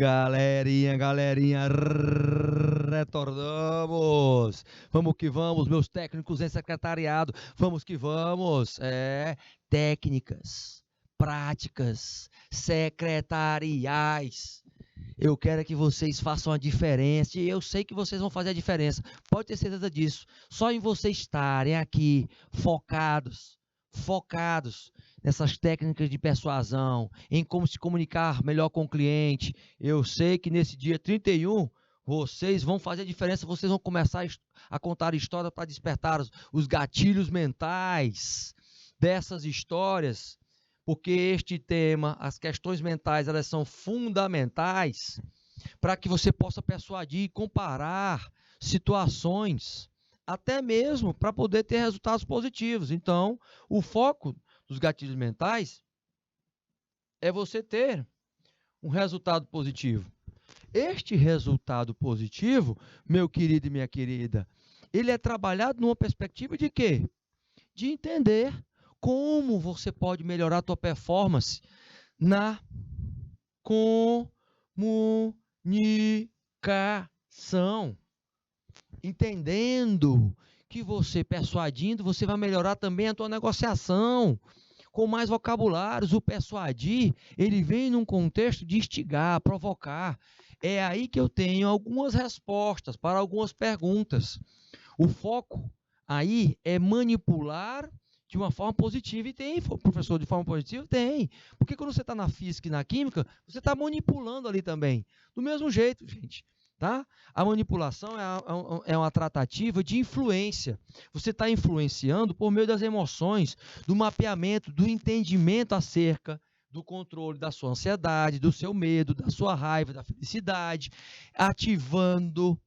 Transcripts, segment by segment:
Galerinha, retornamos. Vamos que vamos, meus técnicos em secretariado. Vamos que vamos. Técnicas, práticas, secretariais. Eu quero que vocês façam a diferença e eu sei que vocês vão fazer a diferença. Pode ter certeza disso. Só em vocês estarem aqui focados nessas técnicas de persuasão, em como se comunicar melhor com o cliente. Eu sei que nesse dia 31, vocês vão fazer a diferença, vocês vão começar a contar histórias para despertar os gatilhos mentais dessas histórias, porque este tema, as questões mentais, elas são fundamentais para que você possa persuadir e comparar situações, até mesmo para poder ter resultados positivos. Então, o foco dos gatilhos mentais é você ter um resultado positivo. Este resultado positivo, meu querido e minha querida, ele é trabalhado numa perspectiva de quê? De entender como você pode melhorar a tua performance na comunicação. Entendendo que você, persuadindo, você vai melhorar também a tua negociação, com mais vocabulários. O persuadir, ele vem num contexto de instigar, provocar. É aí que eu tenho algumas respostas para algumas perguntas. O foco aí é manipular de uma forma positiva, e tem, professor, de forma positiva? Tem. Porque quando você está na física e na química, você está manipulando ali também. Do mesmo jeito, gente. Tá? A manipulação é uma tratativa de influência. Você está influenciando por meio das emoções, do mapeamento, do entendimento acerca do controle da sua ansiedade, do seu medo, da sua raiva, da felicidade, ativando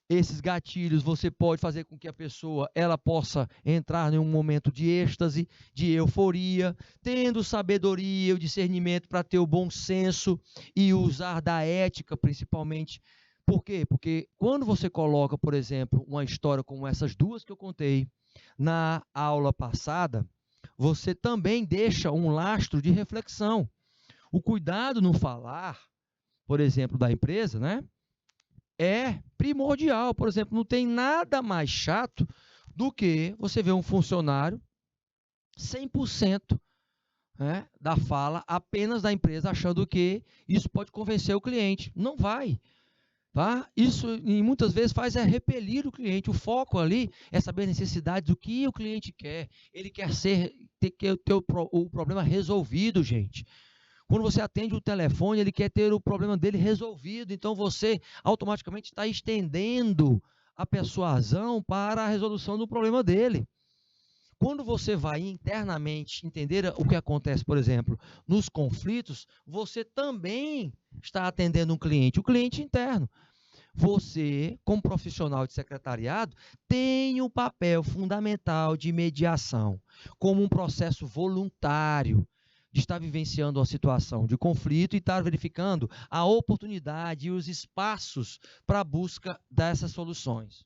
esses gatilhos. Você pode fazer com que a pessoa ela possa entrar em um momento de êxtase, de euforia, tendo sabedoria, o discernimento para ter o bom senso e usar da ética, principalmente. Por quê? Porque quando você coloca, por exemplo, uma história como essas duas que eu contei na aula passada, você também deixa um lastro de reflexão. O cuidado no falar, por exemplo, da empresa, né, é primordial. Por exemplo, não tem nada mais chato do que você ver um funcionário 100%, né, da fala apenas da empresa, achando que isso pode convencer o cliente. Não vai. Tá? Isso muitas vezes faz repelir o cliente. O foco ali é saber a necessidade do que o cliente quer. Ele quer ter o problema resolvido, gente. Quando você atende o telefone, ele quer ter o problema dele resolvido. Então você automaticamente está estendendo a persuasão para a resolução do problema dele. Quando você vai internamente entender o que acontece, por exemplo, nos conflitos, você também está atendendo um cliente, o cliente interno. Você, como profissional de secretariado, tem um papel fundamental de mediação, como um processo voluntário de estar vivenciando uma situação de conflito e estar verificando a oportunidade e os espaços para a busca dessas soluções.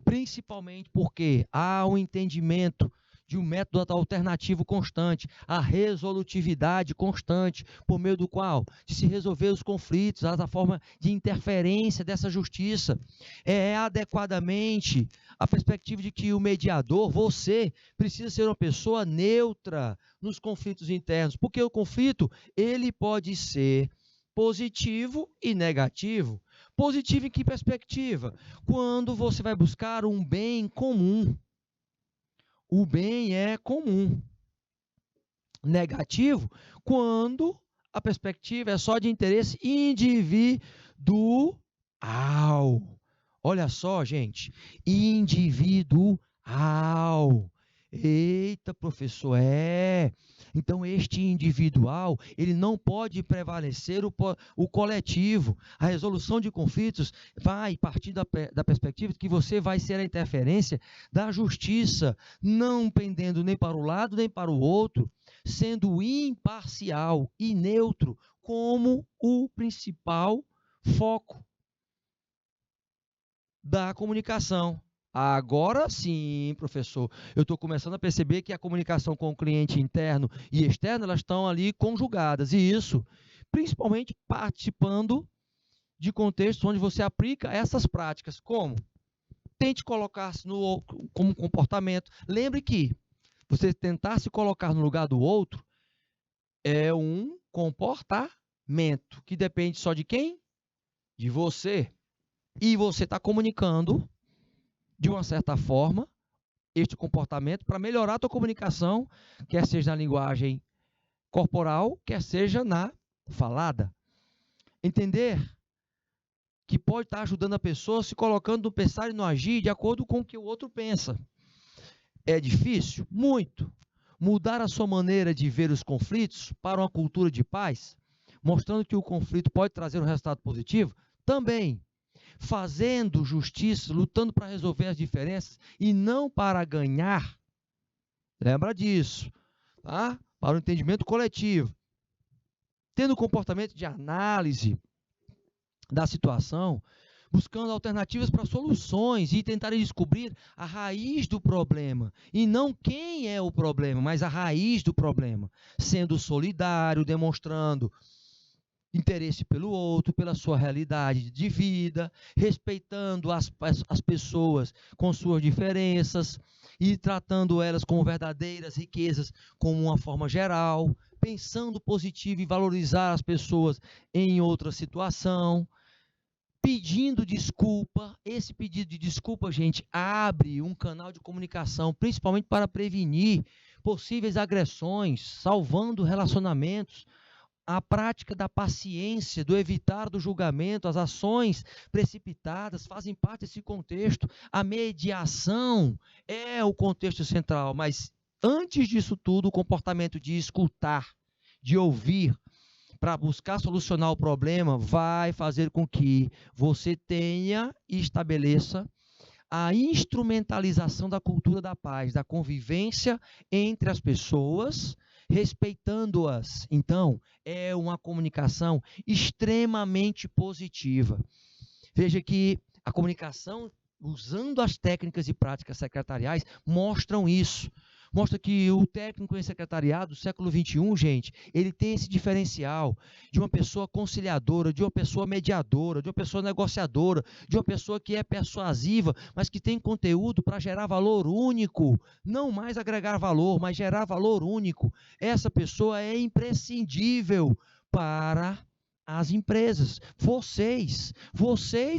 Principalmente porque há um entendimento de um método alternativo constante, a resolutividade constante, por meio do qual de se resolver os conflitos, a forma de interferência dessa justiça. É adequadamente a perspectiva de que o mediador, você, precisa ser uma pessoa neutra nos conflitos internos, porque o conflito, ele pode ser positivo e negativo. Positivo em que perspectiva? Quando você vai buscar um bem comum. O bem é comum. Negativo, quando a perspectiva é só de interesse individual. Olha só, gente. Individual. Eita, professor, Então, este individual, ele não pode prevalecer o coletivo. A resolução de conflitos vai partir da perspectiva de que você vai ser a interferência da justiça, não pendendo nem para o lado nem para o outro, sendo imparcial e neutro como o principal foco da comunicação. Agora sim, professor, eu estou começando a perceber que a comunicação com o cliente interno e externo, elas estão ali conjugadas, e isso, principalmente participando de contextos onde você aplica essas práticas. Como? Tente colocar-se como comportamento. Lembre que você tentar se colocar no lugar do outro é um comportamento que depende só de quem? De você. E você está comunicando, de uma certa forma, este comportamento para melhorar a tua comunicação, quer seja na linguagem corporal, quer seja na falada. Entender que pode estar ajudando a pessoa se colocando no pensar e no agir de acordo com o que o outro pensa. É difícil? Muito. Mudar a sua maneira de ver os conflitos para uma cultura de paz, mostrando que o conflito pode trazer um resultado positivo? Também. Fazendo justiça, lutando para resolver as diferenças e não para ganhar. Lembra disso, tá? Para o entendimento coletivo. Tendo comportamento de análise da situação, buscando alternativas para soluções e tentarem descobrir a raiz do problema. E não quem é o problema, mas a raiz do problema. Sendo solidário, demonstrando interesse pelo outro, pela sua realidade de vida, respeitando as pessoas com suas diferenças e tratando elas como verdadeiras riquezas, como uma forma geral, pensando positivo e valorizar as pessoas em outra situação, pedindo desculpa. Esse pedido de desculpa, gente, abre um canal de comunicação, principalmente para prevenir possíveis agressões, salvando relacionamentos. A prática da paciência, do evitar do julgamento, as ações precipitadas fazem parte desse contexto. A mediação é o contexto central, mas antes disso tudo, o comportamento de escutar, de ouvir, para buscar solucionar o problema, vai fazer com que você tenha e estabeleça a instrumentalização da cultura da paz, da convivência entre as pessoas, respeitando-as. Então, é uma comunicação extremamente positiva. Veja que a comunicação, usando as técnicas e práticas secretariais, mostram isso. Mostra que o técnico em secretariado do século XXI, gente, ele tem esse diferencial de uma pessoa conciliadora, de uma pessoa mediadora, de uma pessoa negociadora, de uma pessoa que é persuasiva, mas que tem conteúdo para gerar valor único. Não mais agregar valor, mas gerar valor único. Essa pessoa é imprescindível para as empresas. Vocês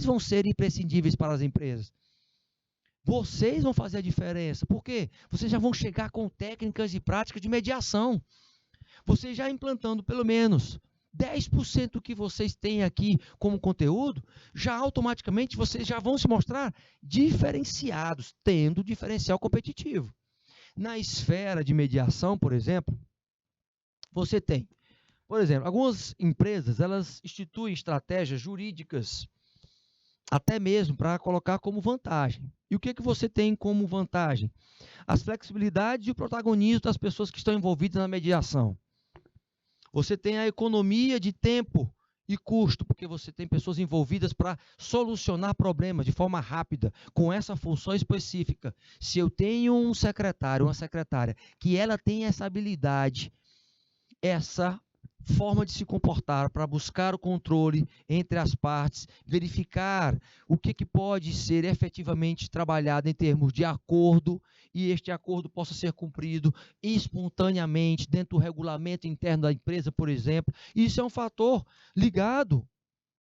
vão ser imprescindíveis para as empresas. Vocês vão fazer a diferença. Por quê? Vocês já vão chegar com técnicas e práticas de mediação. Vocês já implantando pelo menos 10% do que vocês têm aqui como conteúdo, já automaticamente vocês já vão se mostrar diferenciados, tendo diferencial competitivo. Na esfera de mediação, por exemplo, você tem, por exemplo, algumas empresas, elas instituem estratégias jurídicas, até mesmo para colocar como vantagem. E o que você tem como vantagem? As flexibilidades e o protagonismo das pessoas que estão envolvidas na mediação. Você tem a economia de tempo e custo, porque você tem pessoas envolvidas para solucionar problemas de forma rápida, com essa função específica. Se eu tenho um secretário, uma secretária, que ela tem essa habilidade, essa forma de se comportar para buscar o controle entre as partes, verificar o que pode ser efetivamente trabalhado em termos de acordo, e este acordo possa ser cumprido espontaneamente dentro do regulamento interno da empresa, por exemplo. Isso é um fator ligado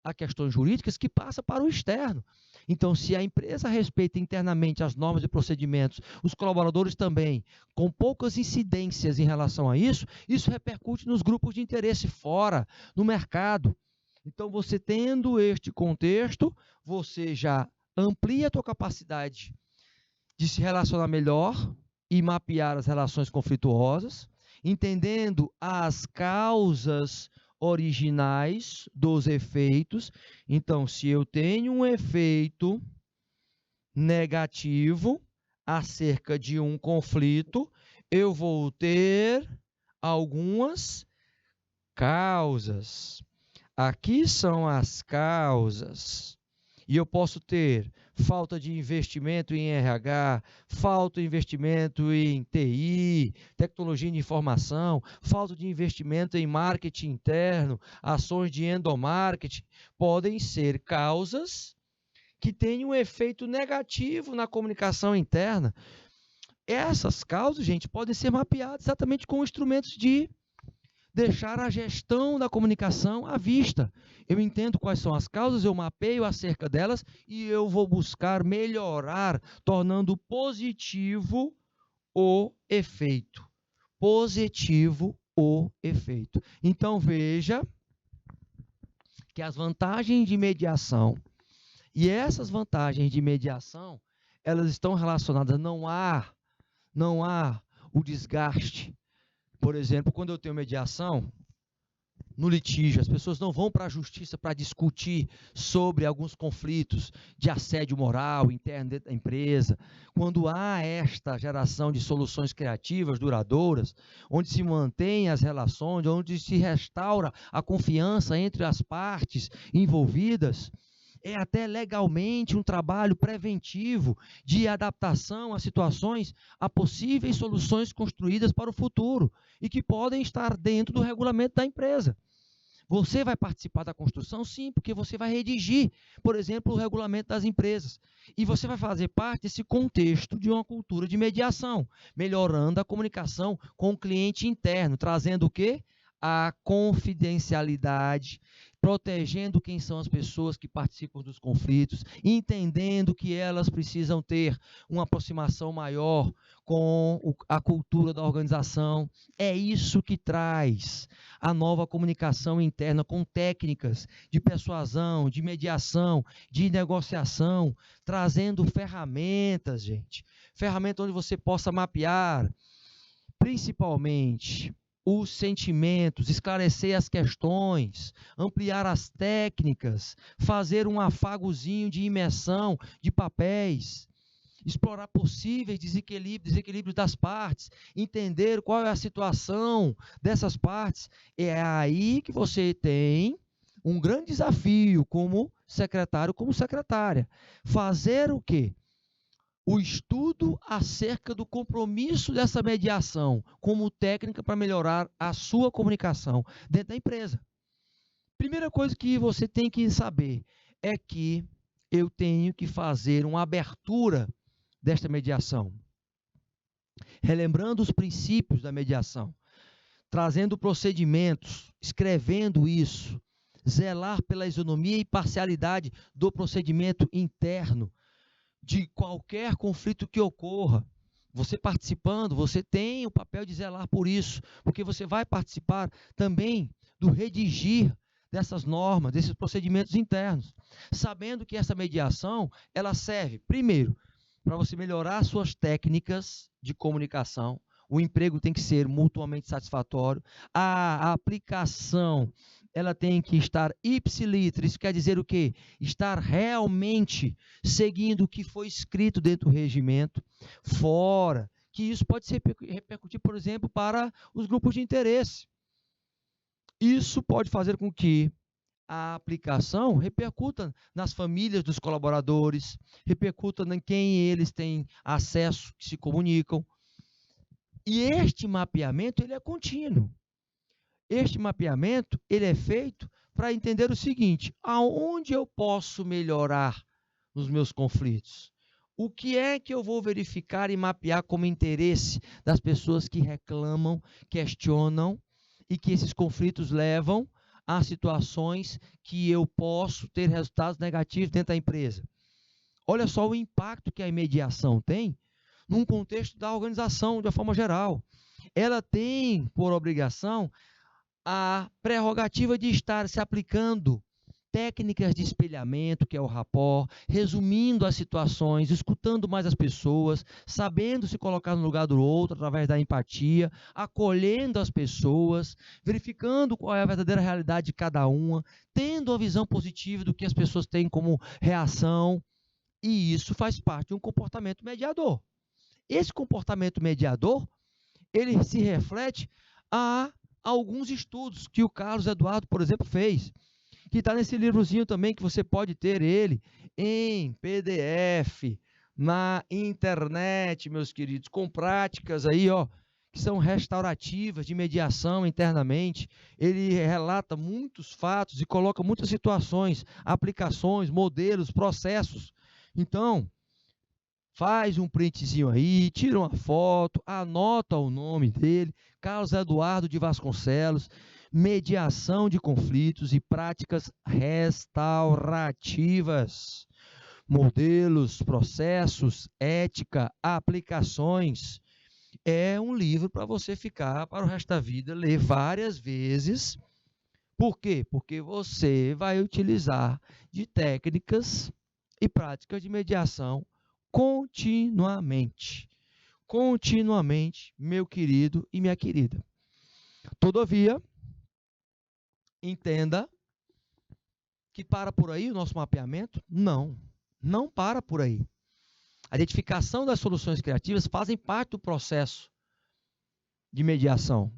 a questões jurídicas que passa para o externo. Então, se a empresa respeita internamente as normas e procedimentos, os colaboradores também, com poucas incidências em relação a isso, isso repercute nos grupos de interesse fora, no mercado. Então, você tendo este contexto, você já amplia a tua capacidade de se relacionar melhor e mapear as relações conflituosas, entendendo as causas originais dos efeitos. Então, se eu tenho um efeito negativo acerca de um conflito, eu vou ter algumas causas. Aqui são as causas. E eu posso ter falta de investimento em RH, falta de investimento em TI, tecnologia de informação, falta de investimento em marketing interno, ações de endomarketing, podem ser causas que têm um efeito negativo na comunicação interna. Essas causas, gente, podem ser mapeadas exatamente com instrumentos de deixar a gestão da comunicação à vista. Eu entendo quais são as causas, eu mapeio acerca delas e eu vou buscar melhorar, tornando positivo o efeito. Positivo o efeito. Então, veja que as vantagens de mediação, e essas vantagens de mediação, elas estão relacionadas, não há o desgaste. Por exemplo, quando eu tenho mediação, no litígio, as pessoas não vão para a justiça para discutir sobre alguns conflitos de assédio moral interno dentro da empresa. Quando há esta geração de soluções criativas, duradouras, onde se mantém as relações, onde se restaura a confiança entre as partes envolvidas, é até legalmente um trabalho preventivo de adaptação a situações, a possíveis soluções construídas para o futuro e que podem estar dentro do regulamento da empresa. Você vai participar da construção? Sim, porque você vai redigir, por exemplo, o regulamento das empresas. E você vai fazer parte desse contexto de uma cultura de mediação, melhorando a comunicação com o cliente interno, trazendo o quê? A confidencialidade, protegendo quem são as pessoas que participam dos conflitos, entendendo que elas precisam ter uma aproximação maior com a cultura da organização. É isso que traz a nova comunicação interna com técnicas de persuasão, de mediação, de negociação, trazendo ferramentas, gente. Ferramentas onde você possa mapear, principalmente, os sentimentos, esclarecer as questões, ampliar as técnicas, fazer um afagozinho de imersão de papéis, explorar possíveis desequilíbrios das partes, entender qual é a situação dessas partes. É aí que você tem um grande desafio como secretário, como secretária. Fazer o quê? O estudo acerca do compromisso dessa mediação como técnica para melhorar a sua comunicação dentro da empresa. Primeira coisa que você tem que saber é que eu tenho que fazer uma abertura desta mediação, relembrando os princípios da mediação, trazendo procedimentos, escrevendo isso, zelar pela isonomia e parcialidade do procedimento interno, de qualquer conflito que ocorra. Você participando, você tem o papel de zelar por isso, porque você vai participar também do redigir dessas normas, desses procedimentos internos, sabendo que essa mediação, ela serve, primeiro, para você melhorar suas técnicas de comunicação. O emprego tem que ser mutuamente satisfatório. A aplicação, ela tem que estar ipsiliter. Isso quer dizer o quê? Estar realmente seguindo o que foi escrito dentro do regimento, fora que isso pode se repercutir, por exemplo, para os grupos de interesse. Isso pode fazer com que a aplicação repercuta nas famílias dos colaboradores, repercuta em quem eles têm acesso, que se comunicam. E este mapeamento, ele é contínuo. Este mapeamento, ele é feito para entender o seguinte: aonde eu posso melhorar nos meus conflitos? O que é que eu vou verificar e mapear como interesse das pessoas que reclamam, questionam e que esses conflitos levam a situações que eu posso ter resultados negativos dentro da empresa? Olha só o impacto que a mediação tem num contexto da organização, de uma forma geral. Ela tem, por obrigação, a prerrogativa de estar se aplicando técnicas de espelhamento, que é o rapport, resumindo as situações, escutando mais as pessoas, sabendo se colocar no lugar do outro através da empatia, acolhendo as pessoas, verificando qual é a verdadeira realidade de cada uma, tendo uma visão positiva do que as pessoas têm como reação, e isso faz parte de um comportamento mediador. Esse comportamento mediador, ele se reflete a alguns estudos que o Carlos Eduardo, por exemplo, fez, que está nesse livrozinho também, que você pode ter ele em PDF, na internet, meus queridos, com práticas aí, ó, que são restaurativas de mediação internamente. Ele relata muitos fatos e coloca muitas situações, aplicações, modelos, processos. Então, faz um printzinho aí, tira uma foto, anota o nome dele, Carlos Eduardo de Vasconcelos, mediação de conflitos e práticas restaurativas, modelos, processos, ética, aplicações. É um livro para você ficar para o resto da vida, ler várias vezes. Por quê? Porque você vai utilizar de técnicas e práticas de mediação continuamente. Continuamente, meu querido e minha querida. Todavia, entenda que para por aí o nosso mapeamento? Não, não para por aí. A identificação das soluções criativas fazem parte do processo de mediação.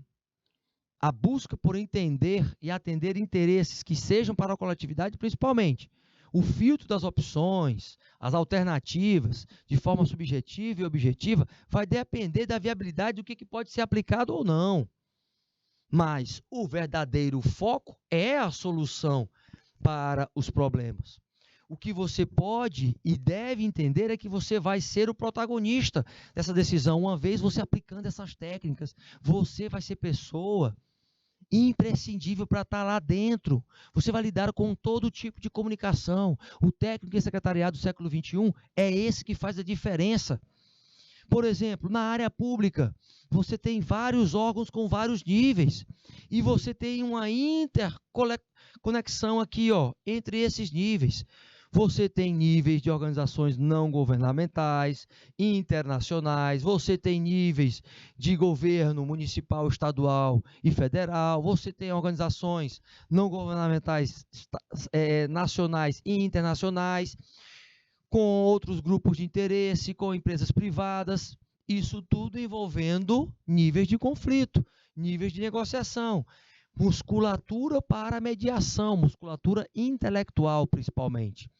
A busca por entender e atender interesses que sejam para a coletividade, principalmente o filtro das opções, as alternativas, de forma subjetiva e objetiva, vai depender da viabilidade do que pode ser aplicado ou não. Mas o verdadeiro foco é a solução para os problemas. O que você pode e deve entender é que você vai ser o protagonista dessa decisão. Uma vez você aplicando essas técnicas, você vai ser pessoa imprescindível para estar lá dentro. Você vai lidar com todo tipo de comunicação. O técnico e secretariado do século XXI é esse que faz a diferença. Por exemplo, na área pública, você tem vários órgãos com vários níveis e você tem uma interconexão aqui, ó, entre esses níveis. Você tem níveis de organizações não governamentais, internacionais, você tem níveis de governo municipal, estadual e federal, você tem organizações não governamentais nacionais e internacionais, com outros grupos de interesse, com empresas privadas, isso tudo envolvendo níveis de conflito, níveis de negociação, musculatura para mediação, musculatura intelectual principalmente.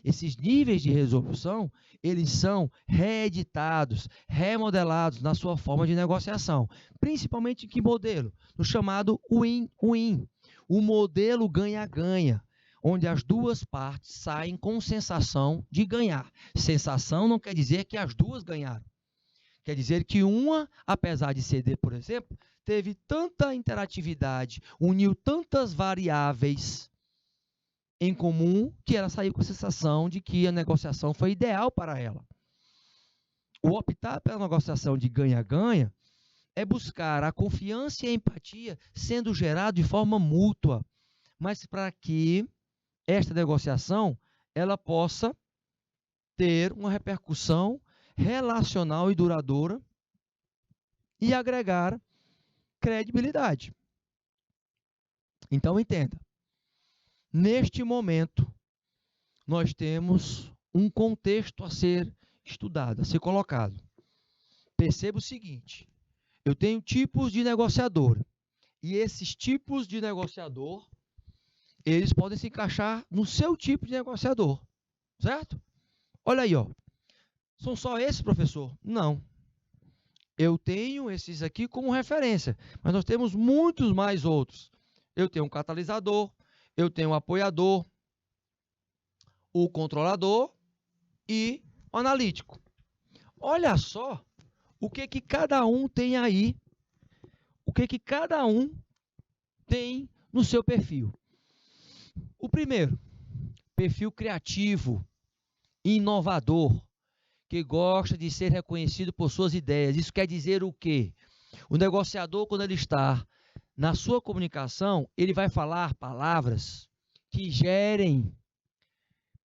Esses níveis de resolução, eles são reeditados, remodelados na sua forma de negociação. Principalmente em que modelo? No chamado win-win. O modelo ganha-ganha, onde as duas partes saem com sensação de ganhar. Sensação não quer dizer que as duas ganharam. Quer dizer que uma, apesar de ceder, por exemplo, teve tanta interatividade, uniu tantas variáveis em comum, que ela saiu com a sensação de que a negociação foi ideal para ela. O optar pela negociação de ganha-ganha é buscar a confiança e a empatia sendo gerado de forma mútua, mas para que esta negociação ela possa ter uma repercussão relacional e duradoura e agregar credibilidade. Então, entenda. Neste momento, nós temos um contexto a ser estudado, a ser colocado. Perceba o seguinte, eu tenho tipos de negociador, e esses tipos de negociador, eles podem se encaixar no seu tipo de negociador, certo? Olha aí, ó. São só esses, professor? Não. Eu tenho esses aqui como referência, mas nós temos muitos mais outros. Eu tenho um catalisador, eu tenho um apoiador, o controlador e o analítico. Olha só o que cada um tem aí, o que cada um tem no seu perfil. O primeiro, perfil criativo, inovador, que gosta de ser reconhecido por suas ideias. Isso quer dizer o quê? O negociador, quando ele está na sua comunicação, ele vai falar palavras que gerem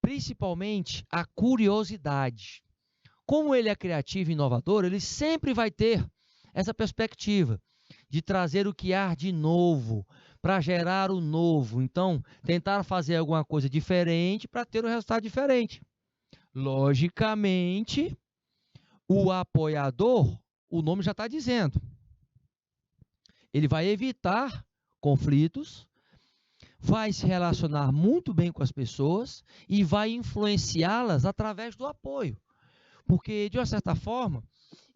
principalmente a curiosidade. Como ele é criativo e inovador, ele sempre vai ter essa perspectiva de trazer o que há de novo, para gerar o novo. Então, tentar fazer alguma coisa diferente para ter um resultado diferente. Logicamente, o apoiador, o nome já está dizendo, ele vai evitar conflitos, vai se relacionar muito bem com as pessoas e vai influenciá-las através do apoio. Porque, de uma certa forma,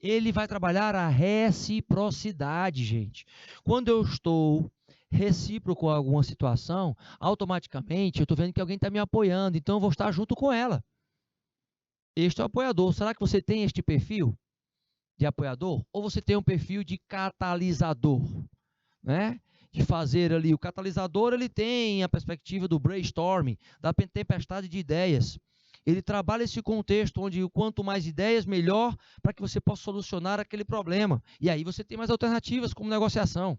ele vai trabalhar a reciprocidade, gente. Quando eu estou recíproco a alguma situação, automaticamente eu estou vendo que alguém está me apoiando, então eu vou estar junto com ela. Este é o apoiador. Será que você tem este perfil de apoiador? Ou você tem um perfil de catalisador, né? De fazer ali, o catalisador, ele tem a perspectiva do brainstorming, da tempestade de ideias. Ele trabalha esse contexto onde quanto mais ideias, melhor, para que você possa solucionar aquele problema. E aí você tem mais alternativas como negociação.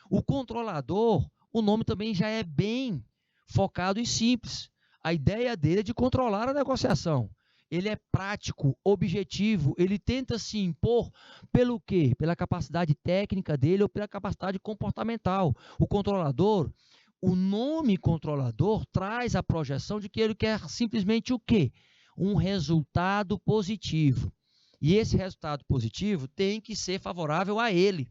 O controlador, o nome também já é bem focado e simples. A ideia dele é de controlar a negociação. Ele é prático, objetivo, ele tenta se impor pelo quê? Pela capacidade técnica dele ou pela capacidade comportamental. O controlador, o nome controlador traz a projeção de que ele quer simplesmente o quê? Um resultado positivo. E esse resultado positivo tem que ser favorável a ele.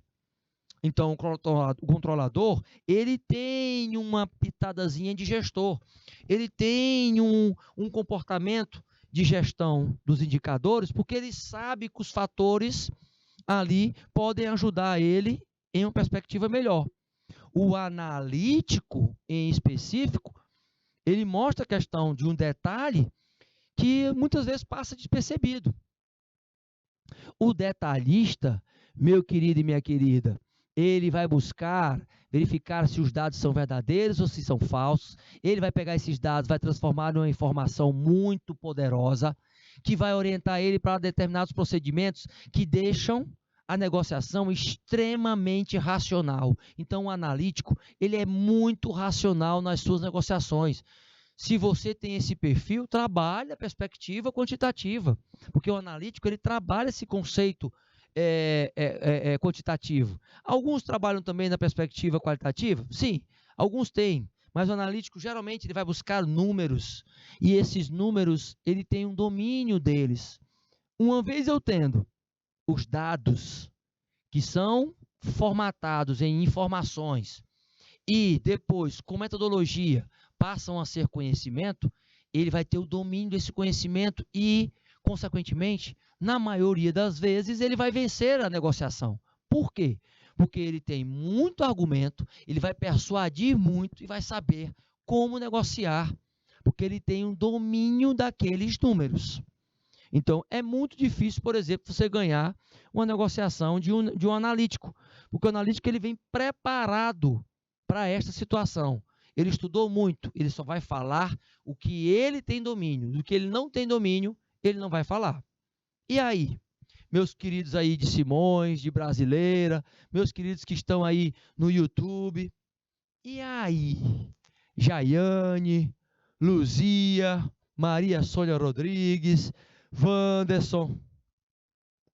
Então, o controlador, ele tem uma pitadazinha de gestor. Ele tem um comportamento de gestão dos indicadores, porque ele sabe que os fatores ali podem ajudar ele em uma perspectiva melhor. O analítico, em específico, ele mostra a questão de um detalhe que muitas vezes passa despercebido. O detalhista, meu querido e minha querida, ele vai buscar verificar se os dados são verdadeiros ou se são falsos. Ele vai pegar esses dados, vai transformar numa informação muito poderosa, que vai orientar ele para determinados procedimentos que deixam a negociação extremamente racional. Então, o analítico, ele é muito racional nas suas negociações. Se você tem esse perfil, trabalhe a perspectiva quantitativa, porque o analítico, ele trabalha esse conceito quantitativo. Alguns trabalham também na perspectiva qualitativa? Sim, alguns têm, mas o analítico geralmente ele vai buscar números, e esses números ele tem um domínio deles. Uma vez eu tendo os dados que são formatados em informações e depois com metodologia passam a ser conhecimento, ele vai ter o domínio desse conhecimento e, consequentemente, na maioria das vezes, ele vai vencer a negociação. Por quê? Porque ele tem muito argumento, ele vai persuadir muito e vai saber como negociar, porque ele tem um domínio daqueles números. Então, é muito difícil, por exemplo, você ganhar uma negociação de um analítico, porque o analítico ele vem preparado para esta situação. Ele estudou muito, ele só vai falar o que ele tem domínio, do que ele não tem domínio, ele não vai falar. E aí, meus queridos aí de Simões, de Brasileira, meus queridos que estão aí no YouTube, e aí, Jaiane, Luzia, Maria Sônia Rodrigues, Wanderson,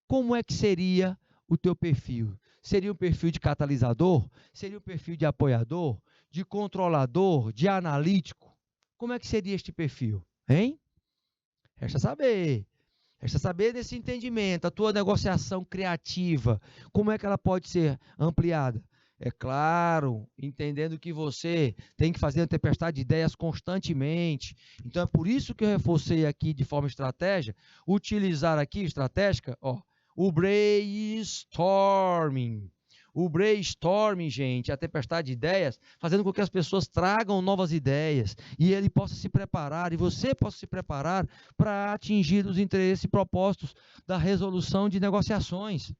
como é que seria o teu perfil? Seria um perfil de catalisador? Seria um perfil de apoiador? De controlador? De analítico? Como é que seria este perfil? Hein? Resta saber. Resta saber desse entendimento, a tua negociação criativa, como é que ela pode ser ampliada? É claro, entendendo que você tem que fazer a tempestade de ideias constantemente. Então, é por isso que eu reforcei aqui de forma utilizar aqui, estratégica, o brainstorming. O brainstorming, gente, a tempestade de ideias, fazendo com que as pessoas tragam novas ideias e ele possa se preparar, e você possa se preparar para atingir os interesses e propósitos da resolução de negociações.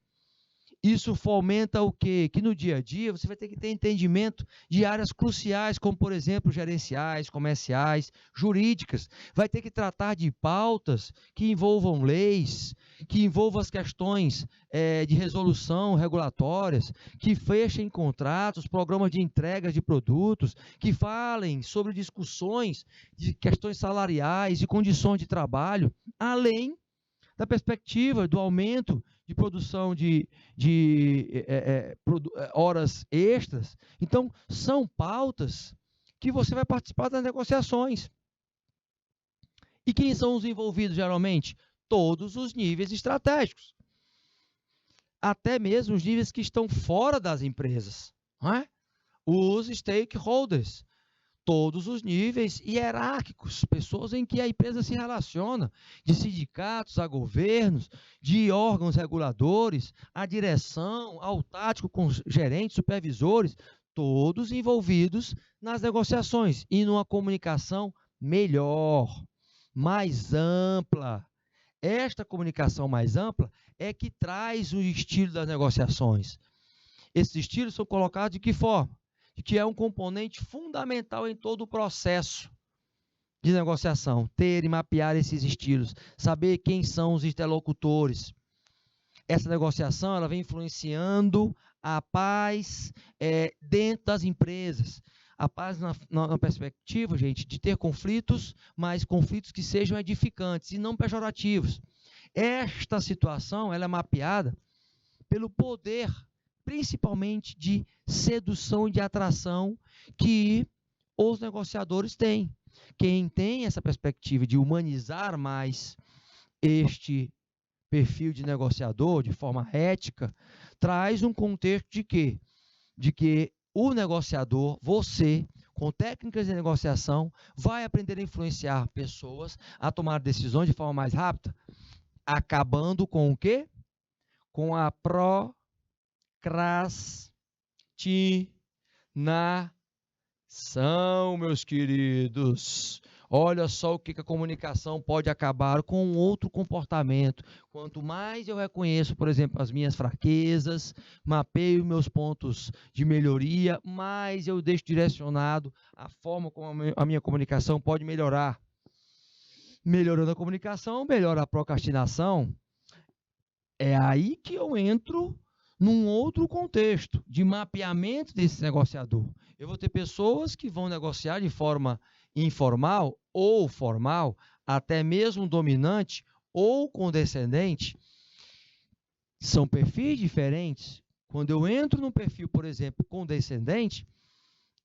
Isso fomenta o quê? Que no dia a dia você vai ter que ter entendimento de áreas cruciais, como, por exemplo, gerenciais, comerciais, jurídicas. Vai ter que tratar de pautas que envolvam leis, que envolvam as questões de resolução regulatórias, que fechem contratos, programas de entrega de produtos, que falem sobre discussões de questões salariais e condições de trabalho, além da perspectiva do aumento de produção de horas extras. Então, são pautas que você vai participar das negociações. E quem são os envolvidos, geralmente? Todos os níveis estratégicos. Até mesmo os níveis que estão fora das empresas. Não é? Os stakeholders. todos os níveis hierárquicos, pessoas em que a empresa se relaciona, de sindicatos a governos, de órgãos reguladores, a direção, ao tático com gerentes, supervisores, todos envolvidos nas negociações e numa comunicação melhor, mais ampla. Esta comunicação mais ampla é que traz o estilo das negociações. Esses estilos são colocados de que forma? De que é um componente fundamental em todo o processo de negociação, ter e mapear esses estilos, saber quem são os interlocutores. Essa negociação ela vem influenciando a paz dentro das empresas. A paz na perspectiva, gente, de ter conflitos, mas conflitos que sejam edificantes e não pejorativos. Esta situação ela é mapeada pelo poder, principalmente de sedução e de atração que os negociadores têm. Quem tem essa perspectiva de humanizar mais este perfil de negociador de forma ética, traz um contexto de quê? De que o negociador, você, com técnicas de negociação, vai aprender a influenciar pessoas a tomar decisões de forma mais rápida, acabando com o quê? Com a procrastinação, meus queridos. Olha só o que a comunicação pode acabar com um outro comportamento. Quanto mais eu reconheço, por exemplo, as minhas fraquezas, mapeio meus pontos de melhoria, mais eu deixo direcionado a forma como a minha comunicação pode melhorar. Melhorando a comunicação, melhora a procrastinação. É aí que eu entro num outro contexto de mapeamento desse negociador. Eu vou ter pessoas que vão negociar de forma informal ou formal, até mesmo dominante ou condescendente. São perfis diferentes. Quando eu entro num perfil, por exemplo, condescendente,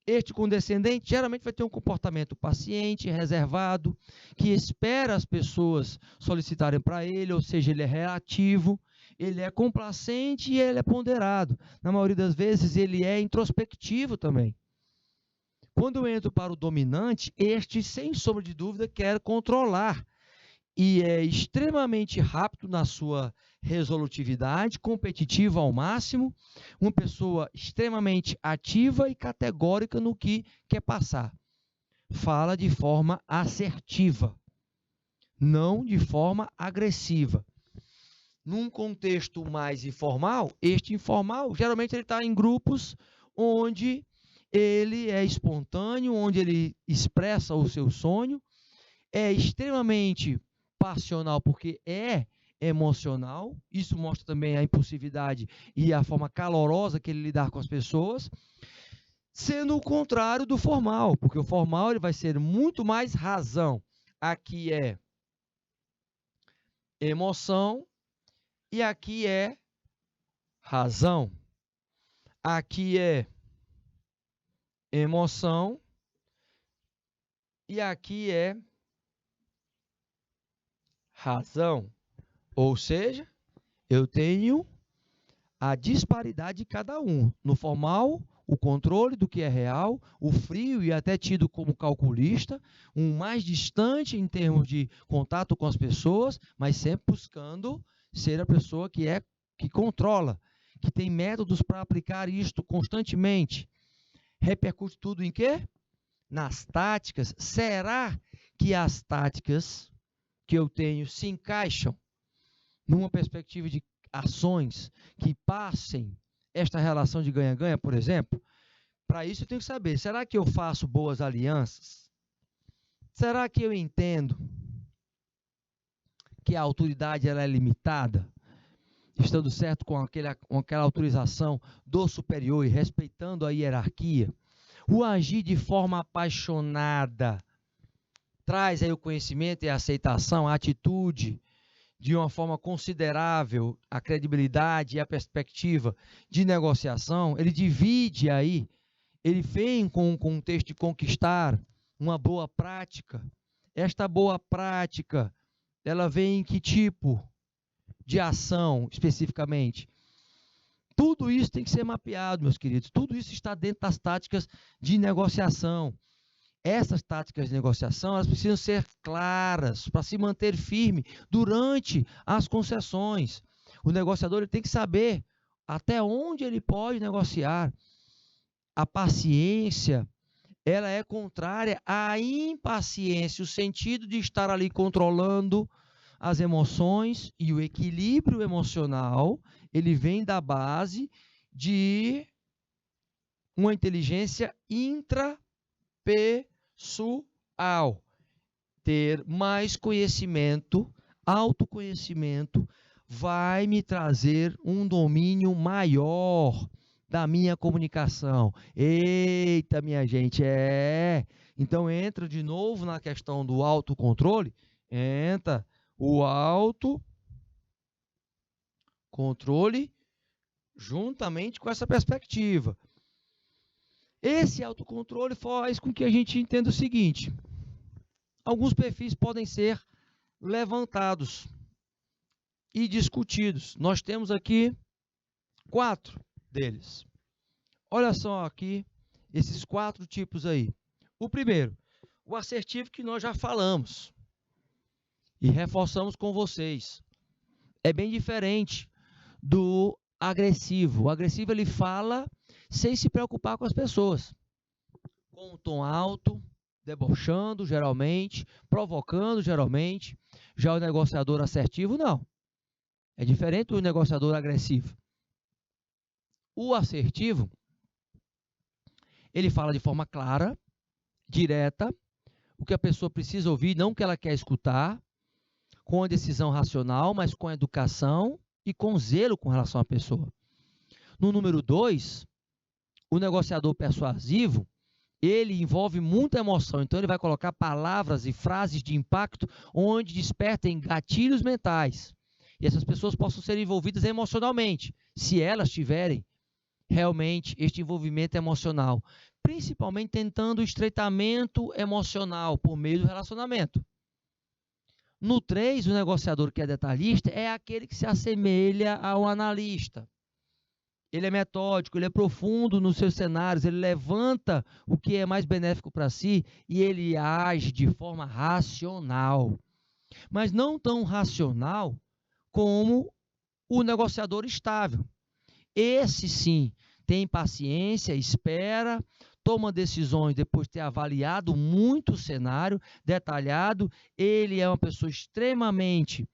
este condescendente geralmente vai ter um comportamento paciente, reservado, que espera as pessoas solicitarem para ele, ou seja, ele é reativo, ele é complacente e ele é ponderado. Na maioria das vezes, ele é introspectivo também. Quando eu entro para o dominante, este, sem sombra de dúvida, quer controlar e é extremamente rápido na sua resolutividade, competitivo ao máximo, uma pessoa extremamente ativa e categórica no que quer passar. Fala de forma assertiva, não de forma agressiva. Num contexto mais informal, este informal, geralmente ele está em grupos onde ele é espontâneo, onde ele expressa o seu sonho, é extremamente passional porque é emocional, isso mostra também a impulsividade e a forma calorosa que ele lidar com as pessoas, sendo o contrário do formal, porque o formal ele vai ser muito mais razão. Aqui é emoção e aqui é razão. Aqui é emoção e aqui é razão. Ou seja, eu tenho a disparidade de cada um. No formal, o controle do que é real, o frio e até tido como calculista, um mais distante em termos de contato com as pessoas, mas sempre buscando ser a pessoa que controla, que tem métodos para aplicar isto constantemente. Repercute tudo em quê? Nas táticas. Será que as táticas que eu tenho se encaixam numa perspectiva de ações que passem esta relação de ganha-ganha, por exemplo? Para isso eu tenho que saber, será que eu faço boas alianças? Será que eu entendo que a autoridade ela é limitada? Estando certo com aquela autorização do superior e respeitando a hierarquia? O agir de forma apaixonada traz aí o conhecimento e a aceitação, a atitude de uma forma considerável, a credibilidade e a perspectiva de negociação. Ele divide aí, ele vem com um contexto de conquistar uma boa prática. Esta boa prática, ela vem em que tipo de ação especificamente? Tudo isso tem que ser mapeado, meus queridos. Tudo isso está dentro das táticas de negociação. essas táticas de negociação, elas precisam ser claras para se manter firme durante as concessões. O negociador ele tem que saber até onde ele pode negociar. A paciência, ela é contrária à impaciência, o sentido de estar ali controlando as emoções, e o equilíbrio emocional, ele vem da base de uma inteligência intrapessoal. Ter mais conhecimento, autoconhecimento, vai me trazer um domínio maior da minha comunicação. Eita, minha gente, Então entra de novo na questão do autocontrole, entra o autocontrole juntamente com essa perspectiva. Esse autocontrole faz com que a gente entenda o seguinte: alguns perfis podem ser levantados e discutidos. Nós temos aqui 4 deles. Olha só aqui esses 4 tipos aí. O primeiro, o assertivo, que nós já falamos e reforçamos com vocês. É bem diferente do agressivo. O agressivo, ele fala sem se preocupar com as pessoas, com um tom alto, debochando geralmente, provocando geralmente. Já o negociador assertivo, não. É diferente do negociador agressivo. O assertivo, ele fala de forma clara, direta, o que a pessoa precisa ouvir, não o que ela quer escutar, com a decisão racional, mas com a educação e com zelo com relação à pessoa. No número 2, o negociador persuasivo, ele envolve muita emoção, então ele vai colocar palavras e frases de impacto onde despertem gatilhos mentais. E essas pessoas possam ser envolvidas emocionalmente, se elas tiverem realmente este envolvimento emocional, principalmente tentando o estreitamento emocional por meio do relacionamento. No 3, o negociador que é detalhista é aquele que se assemelha ao analista. Ele é metódico, ele é profundo nos seus cenários, ele levanta o que é mais benéfico para si e ele age de forma racional. Mas não tão racional como o negociador estável. Esse sim tem paciência, espera, toma decisões depois de ter avaliado muito o cenário, detalhado. Ele é uma pessoa extremamente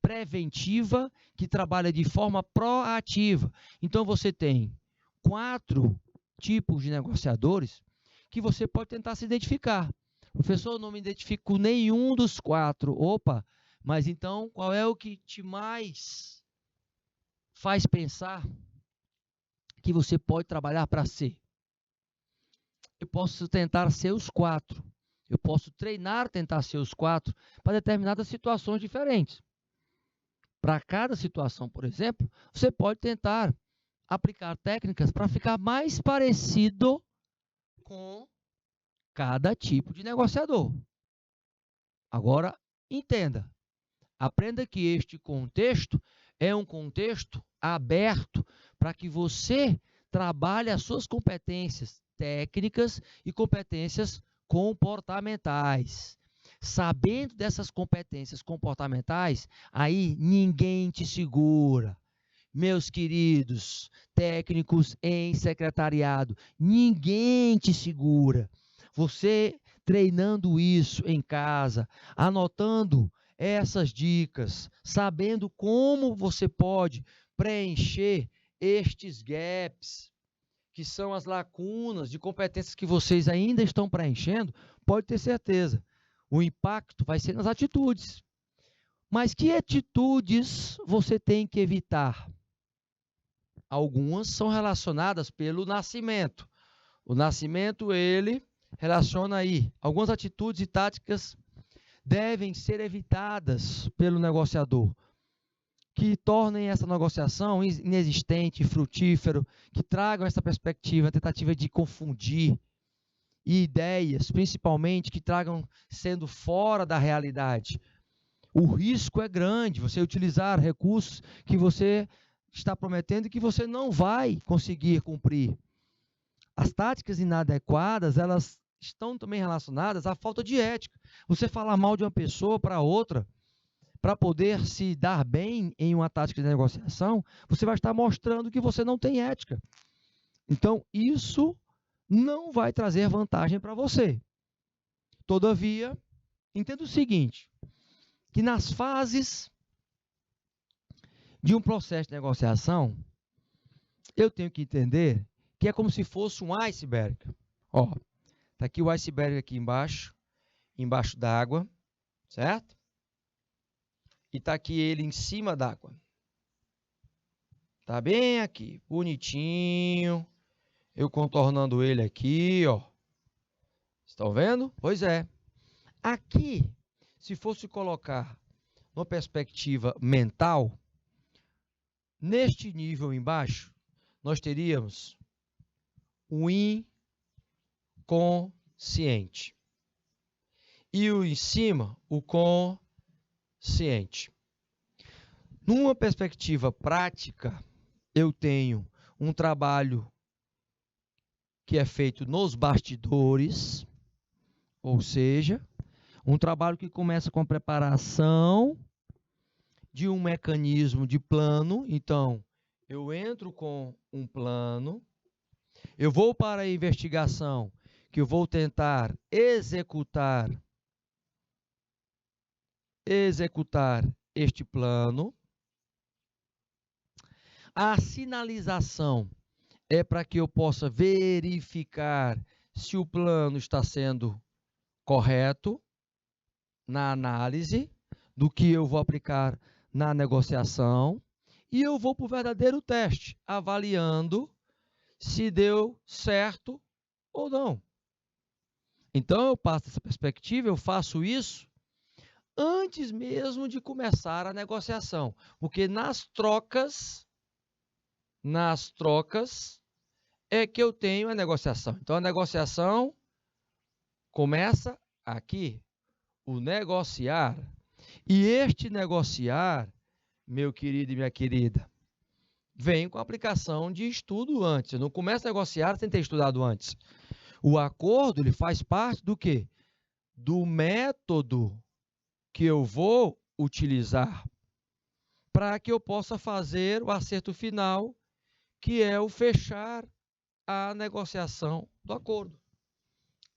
preventiva, que trabalha de forma proativa. Então, você tem 4 tipos de negociadores que você pode tentar se identificar. Professor, eu não me identifico com nenhum dos 4. Opa, mas então qual é o que te mais faz pensar que você pode trabalhar para ser? Eu posso tentar ser os 4. Eu posso treinar, tentar ser os 4 para determinadas situações diferentes. Para cada situação, por exemplo, você pode tentar aplicar técnicas para ficar mais parecido com cada tipo de negociador. Agora, entenda, aprenda que este contexto é um contexto aberto para que você trabalhe as suas competências técnicas e competências comportamentais. Sabendo dessas competências comportamentais, aí ninguém te segura. Meus queridos técnicos em secretariado, ninguém te segura. Você treinando isso em casa, anotando essas dicas, sabendo como você pode preencher estes gaps, que são as lacunas de competências que vocês ainda estão preenchendo, pode ter certeza. O impacto vai ser nas atitudes. Mas que atitudes você tem que evitar? Algumas são relacionadas pelo nascimento. O nascimento, ele relaciona aí. Algumas atitudes e táticas devem ser evitadas pelo negociador, que tornem essa negociação inexistente, frutífero, que tragam essa perspectiva, a tentativa de confundir, e ideias, principalmente, que tragam sendo fora da realidade. O risco é grande, você utilizar recursos que você está prometendo e que você não vai conseguir cumprir. As táticas inadequadas, elas estão também relacionadas à falta de ética. Você falar mal de uma pessoa para outra, para poder se dar bem em uma tática de negociação, você vai estar mostrando que você não tem ética. Então, isso não vai trazer vantagem para você. Todavia, entenda o seguinte, que nas fases de um processo de negociação, eu tenho que entender que é como se fosse um iceberg. Ó, tá aqui o iceberg aqui embaixo d'água, certo? E tá aqui ele em cima d'água. Tá bem aqui, bonitinho. Eu contornando ele aqui, ó. Estão vendo? Pois é. Aqui, se fosse colocar uma perspectiva mental, neste nível embaixo, nós teríamos o inconsciente. E o em cima, o consciente. Numa perspectiva prática, eu tenho um trabalho que é feito nos bastidores, ou seja, um trabalho que começa com a preparação de um mecanismo de plano. Então, eu entro com um plano, eu vou para a investigação, que eu vou tentar executar este plano. A sinalização é para que eu possa verificar se o plano está sendo correto na análise do que eu vou aplicar na negociação, e eu vou para o verdadeiro teste, avaliando se deu certo ou não. Então, eu passo essa perspectiva, eu faço isso antes mesmo de começar a negociação, porque nas trocas é que eu tenho a negociação. Então, a negociação começa aqui, o negociar. E este negociar, meu querido e minha querida, vem com a aplicação de estudo antes. Eu não começo a negociar sem ter estudado antes. O acordo, ele faz parte do quê? Do método que eu vou utilizar para que eu possa fazer o acerto final, que é o fechar a negociação do acordo.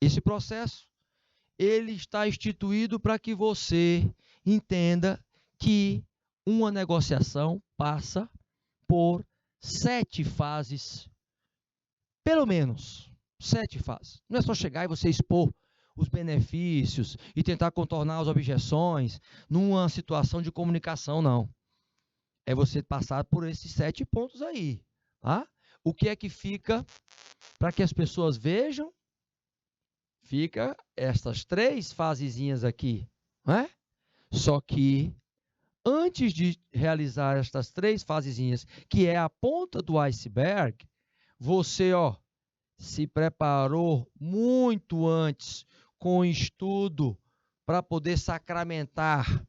Esse processo, ele está instituído para que você entenda que uma negociação passa por 7 fases, pelo menos 7 fases. Não é só chegar e você expor os benefícios e tentar contornar as objeções numa situação de comunicação, não. É você passar por esses 7 pontos aí. Tá? O que é que fica para que as pessoas vejam? Fica estas 3 fasezinhas aqui, não é? Só que antes de realizar estas 3 fasezinhas, que é a ponta do iceberg, você, se preparou muito antes com estudo para poder sacramentar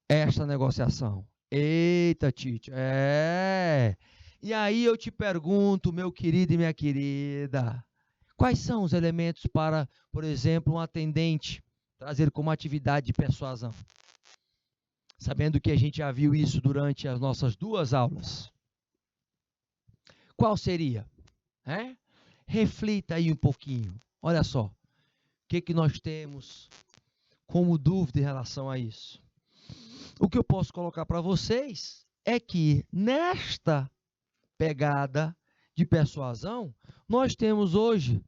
esta negociação. Eita, Tite, E aí eu te pergunto, meu querido e minha querida, quais são os elementos para, por exemplo, um atendente trazer como atividade de persuasão? Sabendo que a gente já viu isso durante as nossas 2 aulas. Qual seria? Reflita aí um pouquinho. Olha só, o que nós temos como dúvida em relação a isso? O que eu posso colocar para vocês é que nesta pegada de persuasão, nós temos hoje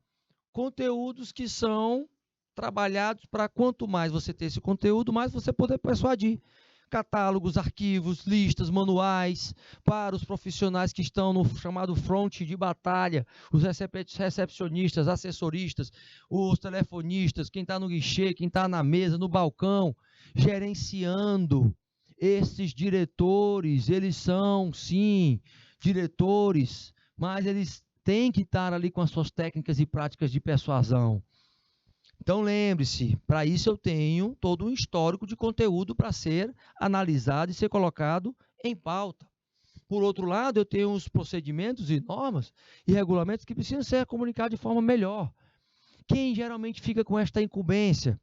conteúdos que são trabalhados para quanto mais você ter esse conteúdo, mais você poder persuadir. Catálogos, arquivos, listas, manuais para os profissionais que estão no chamado front de batalha, os recepcionistas, assessoristas, os telefonistas, quem está no guichê, quem está na mesa, no balcão, gerenciando. Esses diretores, eles são, sim, diretores, mas eles têm que estar ali com as suas técnicas e práticas de persuasão. Então, lembre-se, para isso eu tenho todo um histórico de conteúdo para ser analisado e ser colocado em pauta. Por outro lado, eu tenho os procedimentos e normas e regulamentos que precisam ser comunicados de forma melhor. Quem geralmente fica com esta incumbência?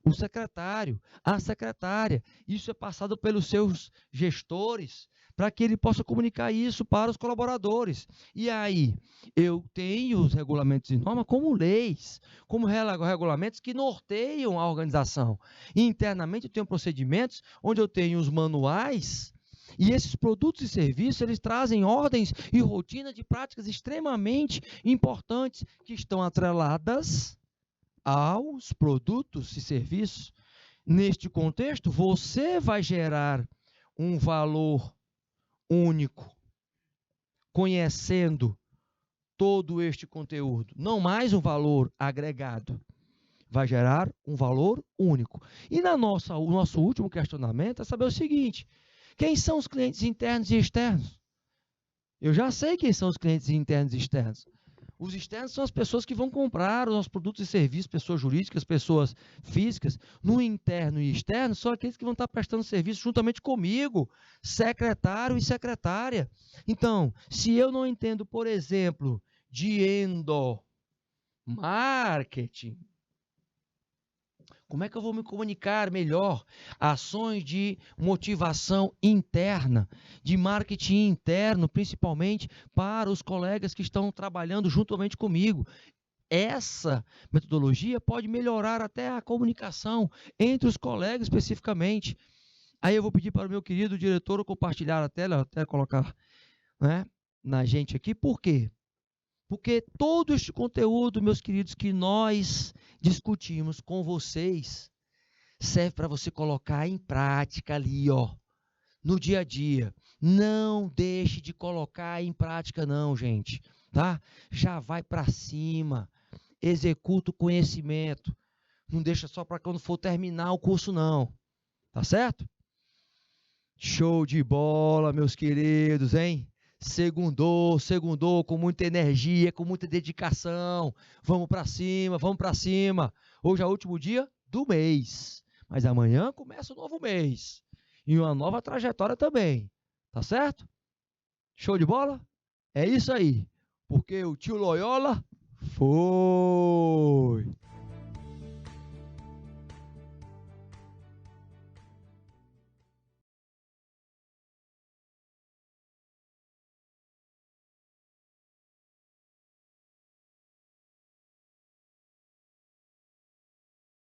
O secretário, a secretária. Isso é passado pelos seus gestores para que ele possa comunicar isso para os colaboradores. E aí, eu tenho os regulamentos e normas como leis, como regulamentos que norteiam a organização. E internamente eu tenho procedimentos onde eu tenho os manuais. E esses produtos e serviços, eles trazem ordens e rotina de práticas extremamente importantes que estão atreladas aos produtos e serviços. Neste contexto, você vai gerar um valor único, conhecendo todo este conteúdo, não mais um valor agregado. Vai gerar um valor único. E o nosso último questionamento é saber o seguinte: quem são os clientes internos e externos? Eu já sei quem são os clientes internos e externos. Os externos são as pessoas que vão comprar os nossos produtos e serviços, pessoas jurídicas, pessoas físicas. No interno e externo, são aqueles que vão estar prestando serviço juntamente comigo, secretário e secretária. Então, se eu não entendo, por exemplo, de endomarketing, como é que eu vou me comunicar melhor? Ações de motivação interna, de marketing interno, principalmente para os colegas que estão trabalhando juntamente comigo. Essa metodologia pode melhorar até a comunicação entre os colegas especificamente. Aí eu vou pedir para o meu querido diretor compartilhar a tela, até colocar, né, na gente aqui. Por quê? Porque todo este conteúdo, meus queridos, que nós discutimos com vocês, serve para você colocar em prática ali, ó, no dia a dia. Não deixe de colocar em prática não, gente, tá? Já vai para cima, executa o conhecimento. Não deixa só para quando for terminar o curso não, tá certo? Show de bola, meus queridos, hein? Segundou com muita energia, com muita dedicação. Vamos para cima, vamos para cima. Hoje é o último dia do mês, mas amanhã começa um novo mês e uma nova trajetória também, tá certo? Show de bola? É isso aí, porque o tio Loyola foi.